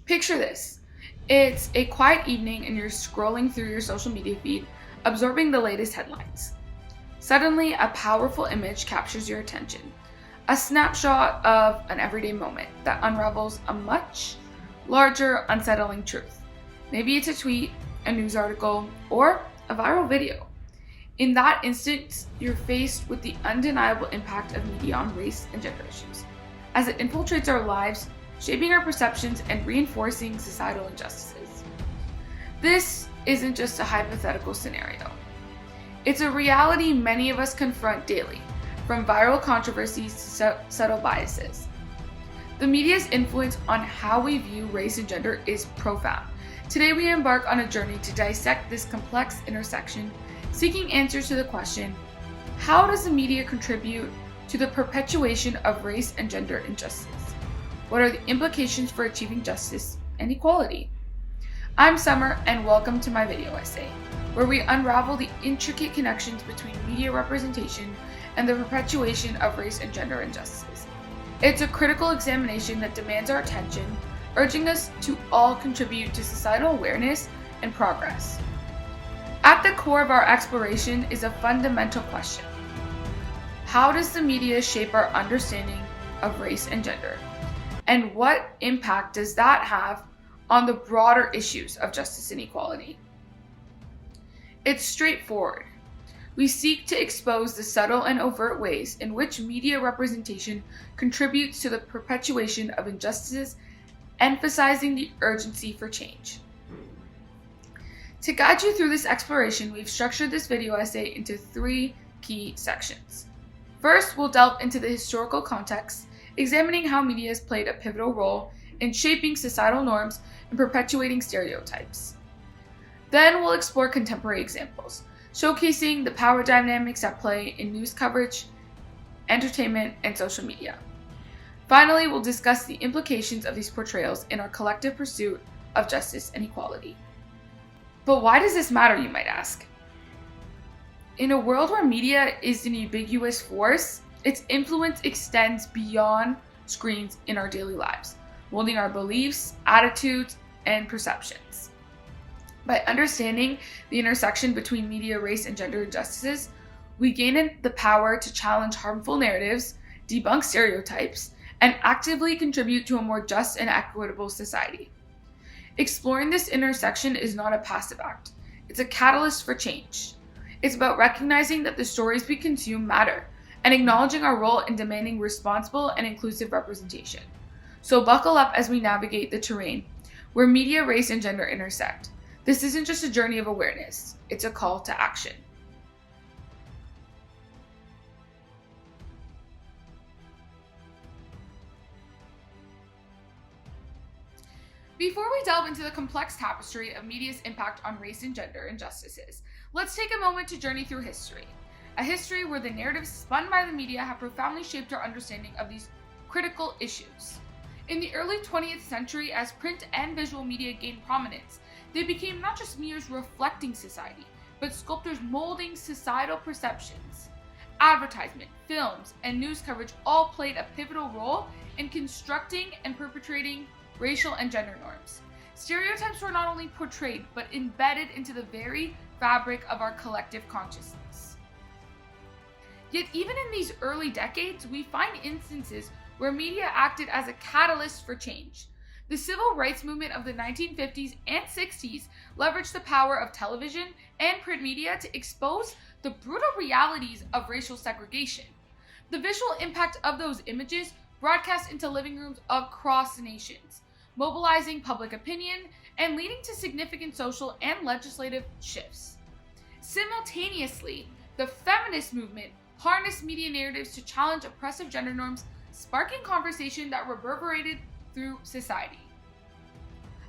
Picture this. It's a quiet evening and you're scrolling through your social media feed, absorbing the latest headlines. Suddenly, a powerful image captures your attention. A snapshot of an everyday moment that unravels a much larger, unsettling truth. Maybe it's a tweet, a news article, or a viral video. In that instance, you're faced with the undeniable impact of media on race and gender issues, as it infiltrates our lives, shaping our perceptions and reinforcing societal injustices. This isn't just a hypothetical scenario. It's a reality many of us confront daily, from viral controversies to subtle biases. The media's influence on how we view race and gender is profound. Today we embark on a journey to dissect this complex intersection, seeking answers to the question, how does the media contribute to the perpetuation of race and gender injustice? What are the implications for achieving justice and equality? I'm Summer, and welcome to my video essay, where we unravel the intricate connections between media representation and the perpetuation of race and gender injustices. It's a critical examination that demands our attention, urging us to all contribute to societal awareness and progress. At the core of our exploration is a fundamental question. How does the media shape our understanding of race and gender? And what impact does that have on the broader issues of justice and equality? It's straightforward. We seek to expose the subtle and overt ways in which media representation contributes to the perpetuation of injustices, emphasizing the urgency for change. To guide you through this exploration, we've structured this video essay into three key sections. First, we'll delve into the historical context, examining how media has played a pivotal role in shaping societal norms and perpetuating stereotypes. Then we'll explore contemporary examples, showcasing the power dynamics at play in news coverage, entertainment, and social media. Finally, we'll discuss the implications of these portrayals in our collective pursuit of justice and equality. But why does this matter, you might ask? In a world where media is an ubiquitous force, its influence extends beyond screens in our daily lives, molding our beliefs, attitudes, and perceptions. By understanding the intersection between media, race, and gender injustices, we gain the power to challenge harmful narratives, debunk stereotypes, and actively contribute to a more just and equitable society. Exploring this intersection is not a passive act. It's a catalyst for change. It's about recognizing that the stories we consume matter and acknowledging our role in demanding responsible and inclusive representation. So buckle up as we navigate the terrain where media, race, and gender intersect. This isn't just a journey of awareness, it's a call to action. Before we delve into the complex tapestry of media's impact on race and gender injustices, let's take a moment to journey through history. A history where the narratives spun by the media have profoundly shaped our understanding of these critical issues. In the early 20th century, as print and visual media gained prominence, they became not just mirrors reflecting society, but sculptors molding societal perceptions. Advertisement, films, and news coverage all played a pivotal role in constructing and perpetrating racial and gender norms. Stereotypes were not only portrayed, but embedded into the very fabric of our collective consciousness. Yet even in these early decades, we find instances where media acted as a catalyst for change. The civil rights movement of the 1950s and 60s leveraged the power of television and print media to expose the brutal realities of racial segregation. The visual impact of those images broadcast into living rooms across nations, mobilizing public opinion and leading to significant social and legislative shifts. Simultaneously, the feminist movement harnessed media narratives to challenge oppressive gender norms, sparking conversation that reverberated through society.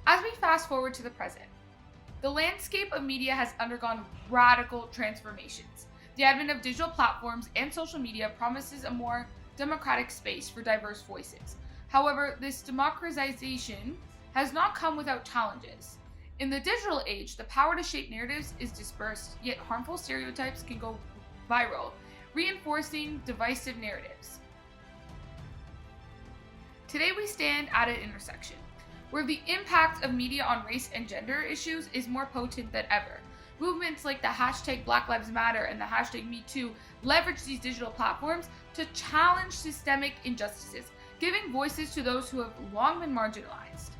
As we fast forward to the present, the landscape of media has undergone radical transformations. The advent of digital platforms and social media promises a more democratic space for diverse voices. However, this democratization has not come without challenges. In the digital age, the power to shape narratives is dispersed, yet harmful stereotypes can go viral, reinforcing divisive narratives. Today we stand at an intersection. where the impact of media on race and gender issues is more potent than ever. Movements like the hashtag Black Lives Matter and the hashtag MeToo leverage these digital platforms to challenge systemic injustices, giving voices to those who have long been marginalized.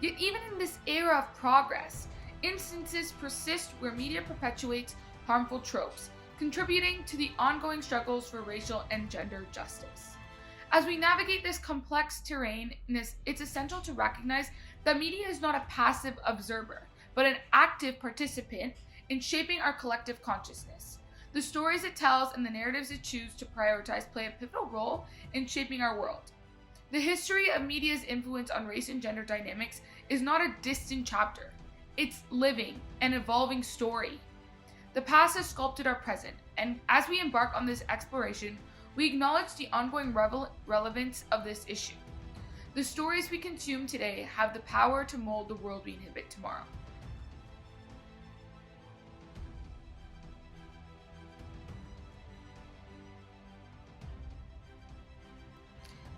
Yet even in this era of progress, instances persist where media perpetuates harmful tropes, contributing to the ongoing struggles for racial and gender justice. As we navigate this complex terrain, it's essential to recognize that media is not a passive observer, but an active participant in shaping our collective consciousness. The stories it tells and the narratives it chooses to prioritize play a pivotal role in shaping our world. The history of media's influence on race and gender dynamics is not a distant chapter. It's living and evolving story. The past has sculpted our present, and as we embark on this exploration, we acknowledge the ongoing relevance of this issue. The stories we consume today have the power to mold the world we inhabit tomorrow.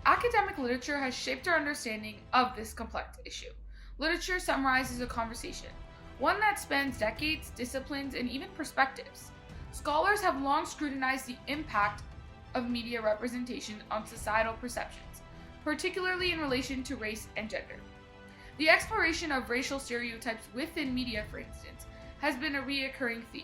Academic literature has shaped our understanding of this complex issue. Literature summarizes a conversation, one that spans decades, disciplines, and even perspectives. Scholars have long scrutinized the impact of media representation on societal perceptions, particularly in relation to race and gender. The exploration of racial stereotypes within media, for instance, has been a recurring theme.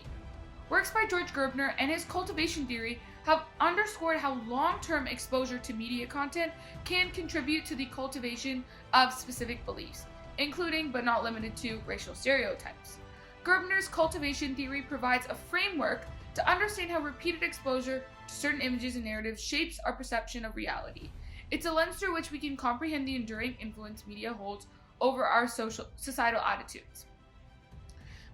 Works by George Gerbner and his cultivation theory have underscored how long-term exposure to media content can contribute to the cultivation of specific beliefs, including but not limited to racial stereotypes. Gerbner's cultivation theory provides a framework to understand how repeated exposure to certain images and narratives shapes our perception of reality. It's a lens through which we can comprehend the enduring influence media holds over our societal attitudes.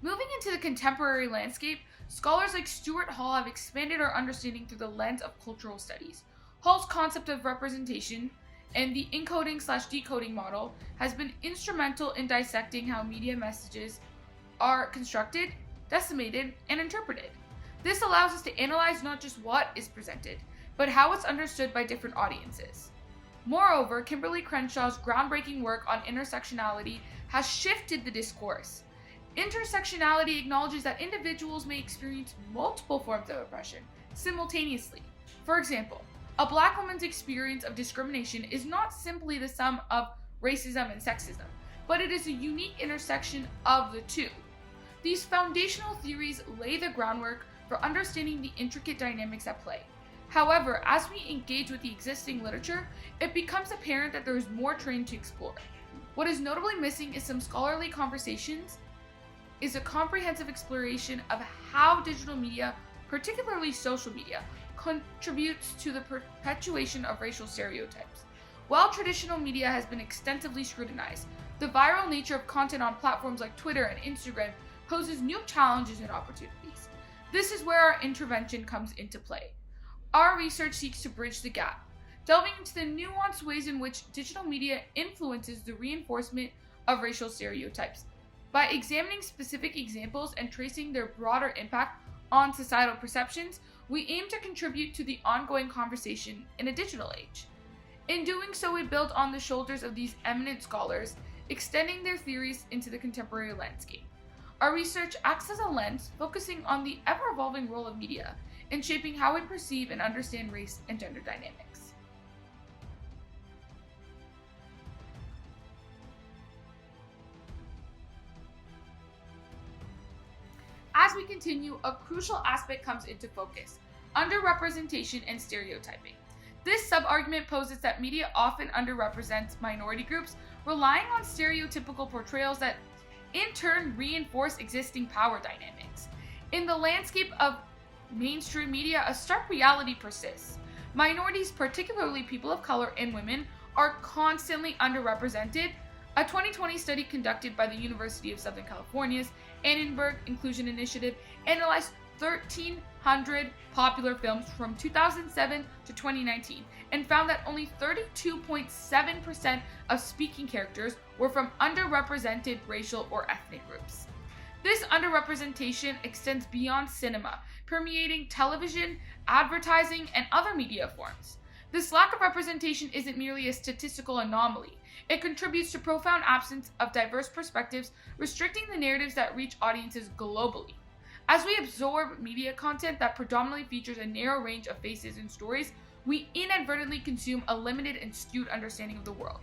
Moving into the contemporary landscape, scholars like Stuart Hall have expanded our understanding through the lens of cultural studies. Hall's concept of representation and the encoding/decoding model has been instrumental in dissecting how media messages are constructed, decimated, and interpreted. This allows us to analyze not just what is presented, but how it's understood by different audiences. Moreover, Kimberly Crenshaw's groundbreaking work on intersectionality has shifted the discourse. Intersectionality acknowledges that individuals may experience multiple forms of oppression simultaneously. For example, a Black woman's experience of discrimination is not simply the sum of racism and sexism, but it is a unique intersection of the two. These foundational theories lay the groundwork for understanding the intricate dynamics at play. However, as we engage with the existing literature, it becomes apparent that there is more terrain to explore. What is notably missing is some scholarly conversations, is a comprehensive exploration of how digital media, particularly social media, contributes to the perpetuation of racial stereotypes. While traditional media has been extensively scrutinized, the viral nature of content on platforms like Twitter and Instagram poses new challenges and opportunities. This is where our intervention comes into play. Our research seeks to bridge the gap, delving into the nuanced ways in which digital media influences the reinforcement of racial stereotypes. By examining specific examples and tracing their broader impact on societal perceptions, we aim to contribute to the ongoing conversation in a digital age. In doing so, we build on the shoulders of these eminent scholars, extending their theories into the contemporary landscape. Our research acts as a lens focusing on the ever-evolving role of media in shaping how we perceive and understand race and gender dynamics. As we continue, a crucial aspect comes into focus: underrepresentation and stereotyping. This sub-argument poses that media often underrepresents minority groups, relying on stereotypical portrayals that in turn reinforce existing power dynamics. In the landscape of mainstream media, a stark reality persists. Minorities, particularly people of color and women, are constantly underrepresented. A 2020 study conducted by the University of Southern California's Annenberg Inclusion Initiative analyzed 1,300 popular films from 2007 to 2019 and found that only 32.7% of speaking characters were from underrepresented racial or ethnic groups. This underrepresentation extends beyond cinema, permeating television, advertising, and other media forms. This lack of representation isn't merely a statistical anomaly. It contributes to profound absence of diverse perspectives, restricting the narratives that reach audiences globally. As we absorb media content that predominantly features a narrow range of faces and stories, we inadvertently consume a limited and skewed understanding of the world.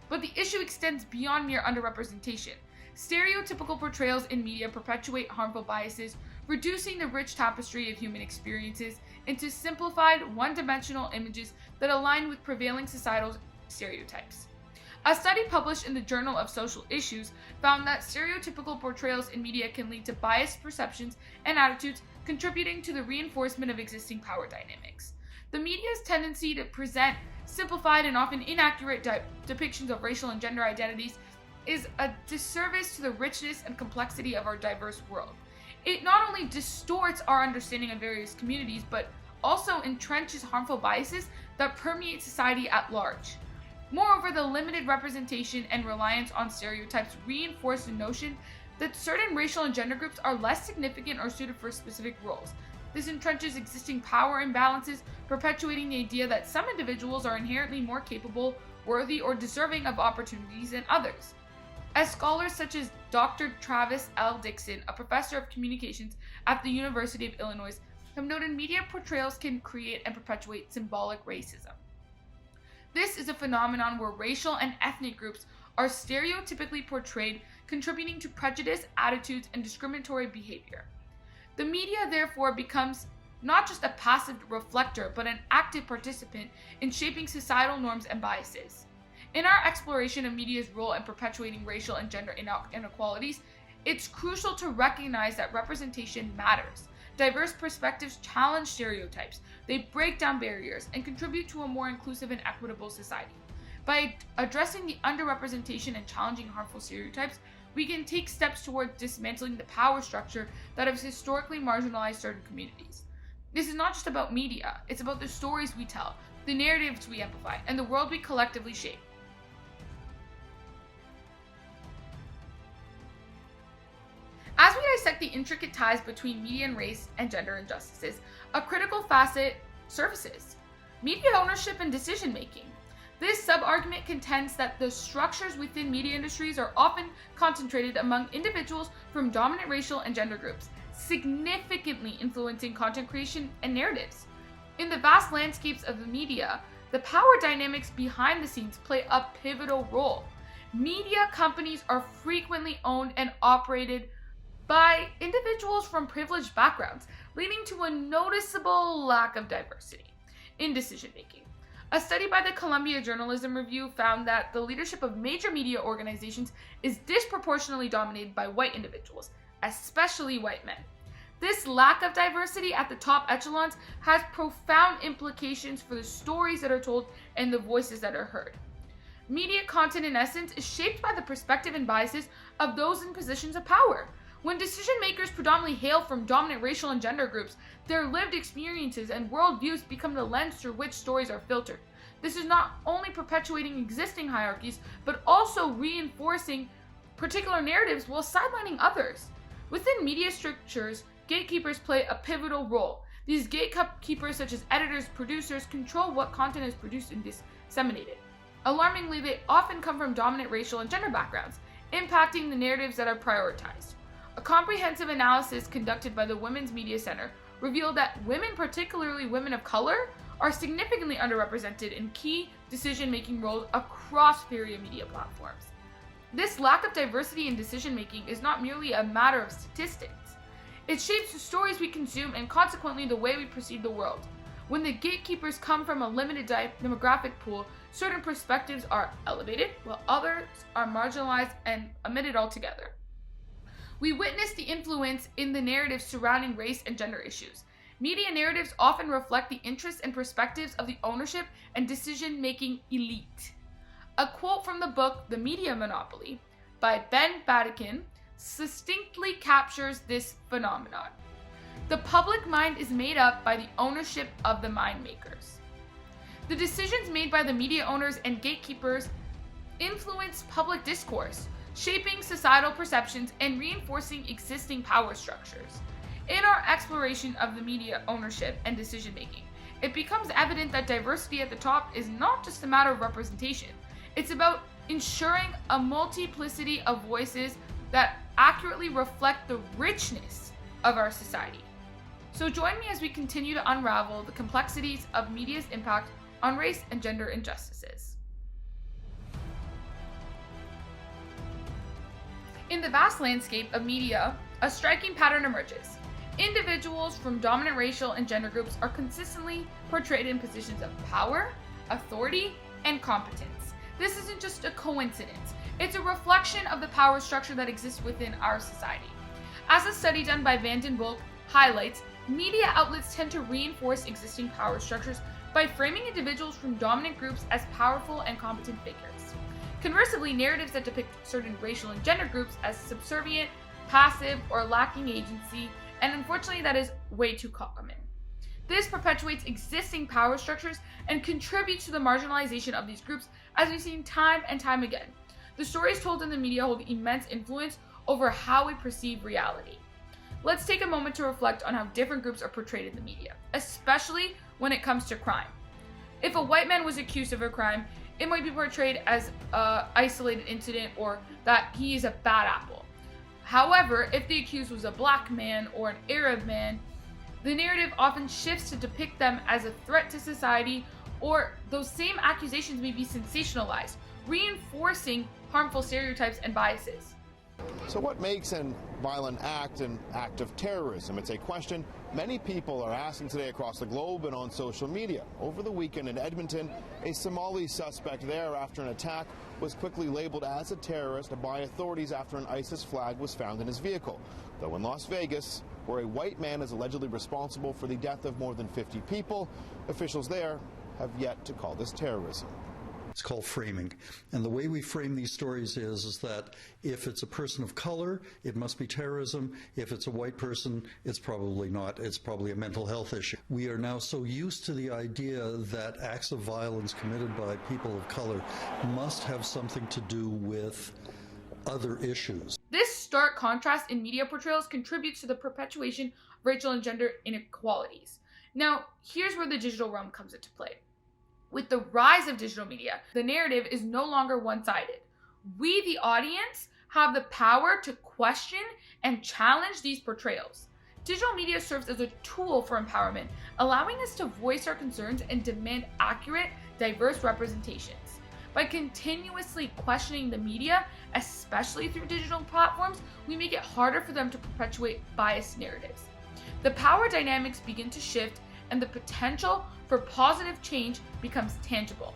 But the issue extends beyond mere underrepresentation. Stereotypical portrayals in media perpetuate harmful biases, reducing the rich tapestry of human experiences into simplified, one-dimensional images that align with prevailing societal stereotypes. A study published in the Journal of Social Issues found that stereotypical portrayals in media can lead to biased perceptions and attitudes, contributing to the reinforcement of existing power dynamics. The media's tendency to present simplified and often inaccurate depictions of racial and gender identities is a disservice to the richness and complexity of our diverse world. It not only distorts our understanding of various communities, but also entrenches harmful biases that permeate society at large. Moreover, the limited representation and reliance on stereotypes reinforce the notion that certain racial and gender groups are less significant or suited for specific roles. This entrenches existing power imbalances, perpetuating the idea that some individuals are inherently more capable, worthy, or deserving of opportunities than others. As scholars such as Dr. Travis L. Dixon, a professor of communications at the University of Illinois, have noted media portrayals can create and perpetuate symbolic racism. This is a phenomenon where racial and ethnic groups are stereotypically portrayed, contributing to prejudice, attitudes, and discriminatory behavior. The media therefore becomes not just a passive reflector, but an active participant in shaping societal norms and biases. In our exploration of media's role in perpetuating racial and gender inequalities, it's crucial to recognize that representation matters. Diverse perspectives challenge stereotypes, they break down barriers, and contribute to a more inclusive and equitable society. By addressing the underrepresentation and challenging harmful stereotypes, we can take steps toward dismantling the power structure that has historically marginalized certain communities. This is not just about media, it's about the stories we tell, the narratives we amplify, and the world we collectively shape. As we dissect the intricate ties between media and race and gender injustices, a critical facet surfaces: media ownership and decision making. This sub-argument contends that the structures within media industries are often concentrated among individuals from dominant racial and gender groups, significantly influencing content creation and narratives. In the vast landscapes of the media, the power dynamics behind the scenes play a pivotal role. Media companies are frequently owned and operated by individuals from privileged backgrounds, leading to a noticeable lack of diversity in decision making. A study by the Columbia Journalism Review found that the leadership of major media organizations is disproportionately dominated by white individuals, especially white men. This lack of diversity at the top echelons has profound implications for the stories that are told and the voices that are heard. Media content, in essence, is shaped by the perspective and biases of those in positions of power. When decision makers predominantly hail from dominant racial and gender groups, their lived experiences and worldviews become the lens through which stories are filtered. This is not only perpetuating existing hierarchies, but also reinforcing particular narratives while sidelining others. Within media structures, gatekeepers play a pivotal role. These gatekeepers, such as editors, producers, control what content is produced and disseminated. Alarmingly, they often come from dominant racial and gender backgrounds, impacting the narratives that are prioritized. A comprehensive analysis conducted by the Women's Media Center revealed that women, particularly women of color, are significantly underrepresented in key decision-making roles across various media platforms. This lack of diversity in decision-making is not merely a matter of statistics. It shapes the stories we consume and consequently the way we perceive the world. When the gatekeepers come from a limited demographic pool, certain perspectives are elevated, while others are marginalized and omitted altogether. We witness the influence in the narratives surrounding race and gender issues. Media narratives often reflect the interests and perspectives of the ownership and decision-making elite. A quote from the book The Media Monopoly by Ben Badikin succinctly captures this phenomenon. The public mind is made up by the ownership of the mind makers. The decisions made by the media owners and gatekeepers influence public discourse, shaping societal perceptions and reinforcing existing power structures. In our exploration of the media ownership and decision-making, it becomes evident that diversity at the top is not just a matter of representation. It's about ensuring a multiplicity of voices that accurately reflect the richness of our society. So join me as we continue to unravel the complexities of media's impact on race and gender injustices. In the vast landscape of media, a striking pattern emerges. Individuals from dominant racial and gender groups are consistently portrayed in positions of power, authority, and competence. This isn't just a coincidence. It's a reflection of the power structure that exists within our society. As a study done by Vanden Bulk highlights, media outlets tend to reinforce existing power structures by framing individuals from dominant groups as powerful and competent figures. Conversely, narratives that depict certain racial and gender groups as subservient, passive, or lacking agency, and unfortunately that is way too common. This perpetuates existing power structures and contributes to the marginalization of these groups, as we've seen time and time again. The stories told in the media hold immense influence over how we perceive reality. Let's take a moment to reflect on how different groups are portrayed in the media, especially when it comes to crime. If a white man was accused of a crime, it might be portrayed as an isolated incident or that he is a bad apple. However, if the accused was a black man or an Arab man, the narrative often shifts to depict them as a threat to society, or those same accusations may be sensationalized, reinforcing harmful stereotypes and biases. So what makes a violent act an act of terrorism? It's a question many people are asking today across the globe and on social media. Over the weekend in Edmonton, a Somali suspect there after an attack was quickly labeled as a terrorist by authorities after an ISIS flag was found in his vehicle. Though in Las Vegas, where a white man is allegedly responsible for the death of more than 50 people, officials there have yet to call this terrorism. It's called framing. And the way we frame these stories is that if it's a person of color, it must be terrorism. If it's a white person, it's probably not. It's probably a mental health issue. We are now so used to the idea that acts of violence committed by people of color must have something to do with other issues. This stark contrast in media portrayals contributes to the perpetuation of racial and gender inequalities. Now, here's where the digital realm comes into play. With the rise of digital media, the narrative is no longer one-sided. We, the audience, have the power to question and challenge these portrayals. Digital media serves as a tool for empowerment, allowing us to voice our concerns and demand accurate, diverse representations. By continuously questioning the media, especially through digital platforms, we make it harder for them to perpetuate biased narratives. The power dynamics begin to shift, and the potential for positive change becomes tangible.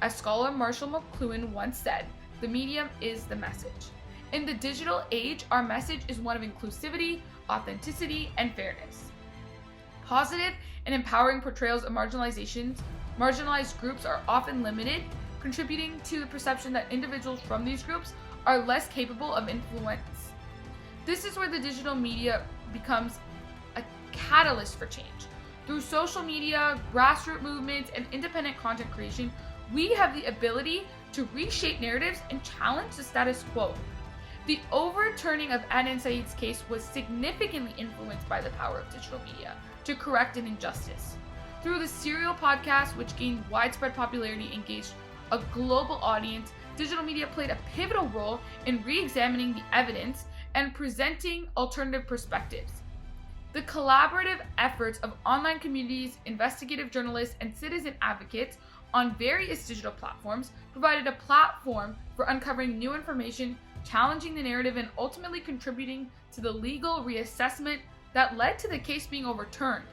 As scholar Marshall McLuhan once said, the medium is the message. In the digital age, our message is one of inclusivity, authenticity, and fairness. Positive and empowering portrayals of marginalized groups are often limited, contributing to the perception that individuals from these groups are less capable of influence. This is where the digital media becomes a catalyst for change. Through social media, grassroots movements, and independent content creation, we have the ability to reshape narratives and challenge the status quo. The overturning of Adnan Syed's case was significantly influenced by the power of digital media to correct an injustice. Through the Serial podcast, which gained widespread popularity and engaged a global audience, digital media played a pivotal role in re-examining the evidence and presenting alternative perspectives. The collaborative efforts of online communities, investigative journalists, and citizen advocates on various digital platforms provided a platform for uncovering new information, challenging the narrative, and ultimately contributing to the legal reassessment that led to the case being overturned.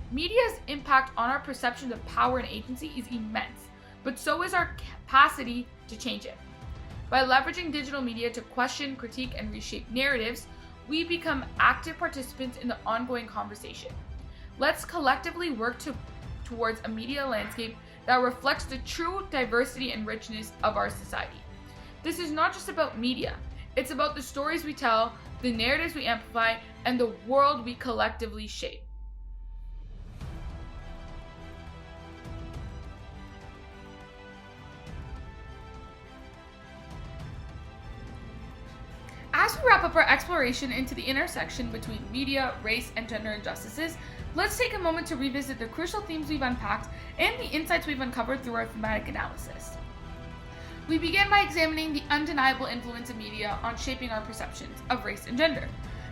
Media's impact on our perception of power and agency is immense, but so is our capacity to change it. By leveraging digital media to question, critique, and reshape narratives, we become active participants in the ongoing conversation. Let's collectively work towards a media landscape that reflects the true diversity and richness of our society. This is not just about media, it's about the stories we tell, the narratives we amplify, and the world we collectively shape. As we wrap up our exploration into the intersection between media, race, and gender injustices, let's take a moment to revisit the crucial themes we've unpacked and the insights we've uncovered through our thematic analysis. We began by examining the undeniable influence of media on shaping our perceptions of race and gender.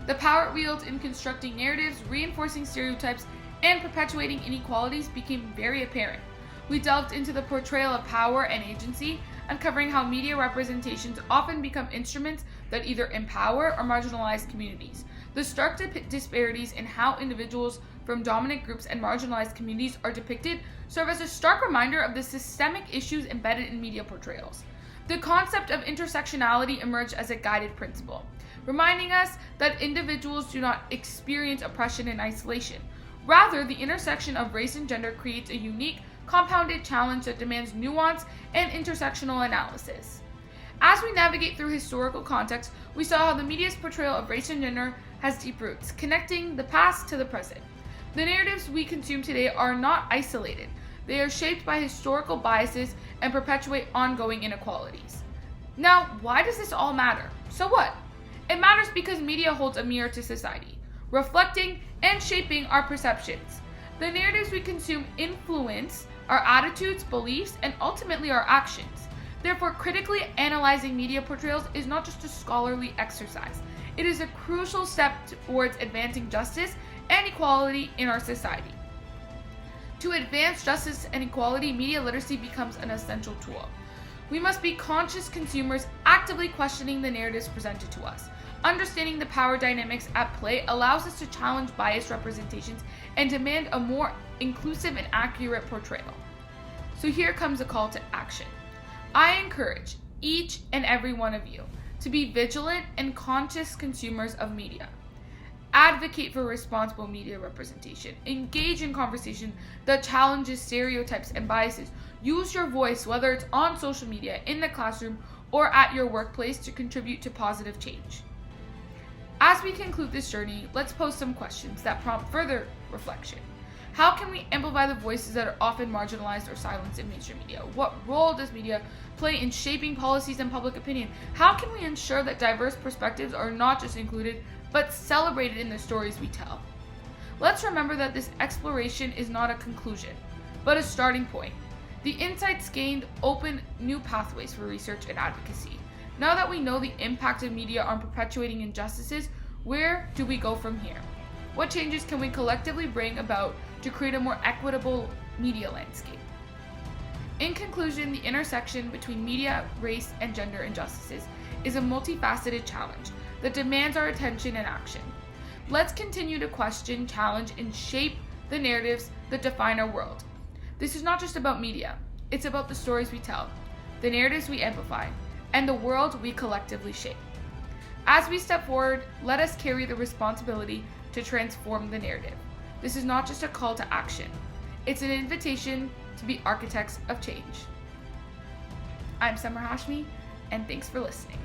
The power it wields in constructing narratives, reinforcing stereotypes, and perpetuating inequalities became very apparent. We delved into the portrayal of power and agency, uncovering how media representations often become instruments that either empower or marginalize communities. The stark disparities in how individuals from dominant groups and marginalized communities are depicted serve as a stark reminder of the systemic issues embedded in media portrayals. The concept of intersectionality emerged as a guided principle, reminding us that individuals do not experience oppression in isolation. Rather, the intersection of race and gender creates a unique, compounded challenge that demands nuance and intersectional analysis. As we navigate through historical context, we saw how the media's portrayal of race and gender has deep roots, connecting the past to the present. The narratives we consume today are not isolated. They are shaped by historical biases and perpetuate ongoing inequalities. Now, why does this all matter? So what? It matters because media holds a mirror to society, reflecting and shaping our perceptions. The narratives we consume influence our attitudes, beliefs, and ultimately our actions. Therefore, critically analyzing media portrayals is not just a scholarly exercise. It is a crucial step towards advancing justice and equality in our society. To advance justice and equality, media literacy becomes an essential tool. We must be conscious consumers, actively questioning the narratives presented to us. Understanding the power dynamics at play allows us to challenge biased representations and demand a more inclusive and accurate portrayal. So here comes a call to action. I encourage each and every one of you to be vigilant and conscious consumers of media. Advocate for responsible media representation. Engage in conversation that challenges stereotypes and biases. Use your voice, whether it's on social media, in the classroom, or at your workplace, to contribute to positive change. As we conclude this journey, let's pose some questions that prompt further reflection. How can we amplify the voices that are often marginalized or silenced in mainstream media? What role does media play in shaping policies and public opinion? How can we ensure that diverse perspectives are not just included, but celebrated in the stories we tell? Let's remember that this exploration is not a conclusion, but a starting point. The insights gained open new pathways for research and advocacy. Now that we know the impact of media on perpetuating injustices, where do we go from here? What changes can we collectively bring about to create a more equitable media landscape? In conclusion, the intersection between media, race, and gender injustices is a multifaceted challenge that demands our attention and action. Let's continue to question, challenge, and shape the narratives that define our world. This is not just about media, it's about the stories we tell, the narratives we amplify, and the world we collectively shape. As we step forward, let us carry the responsibility to transform the narrative. This is not just a call to action, it's an invitation to be architects of change. I'm Summer Hashmi, and thanks for listening.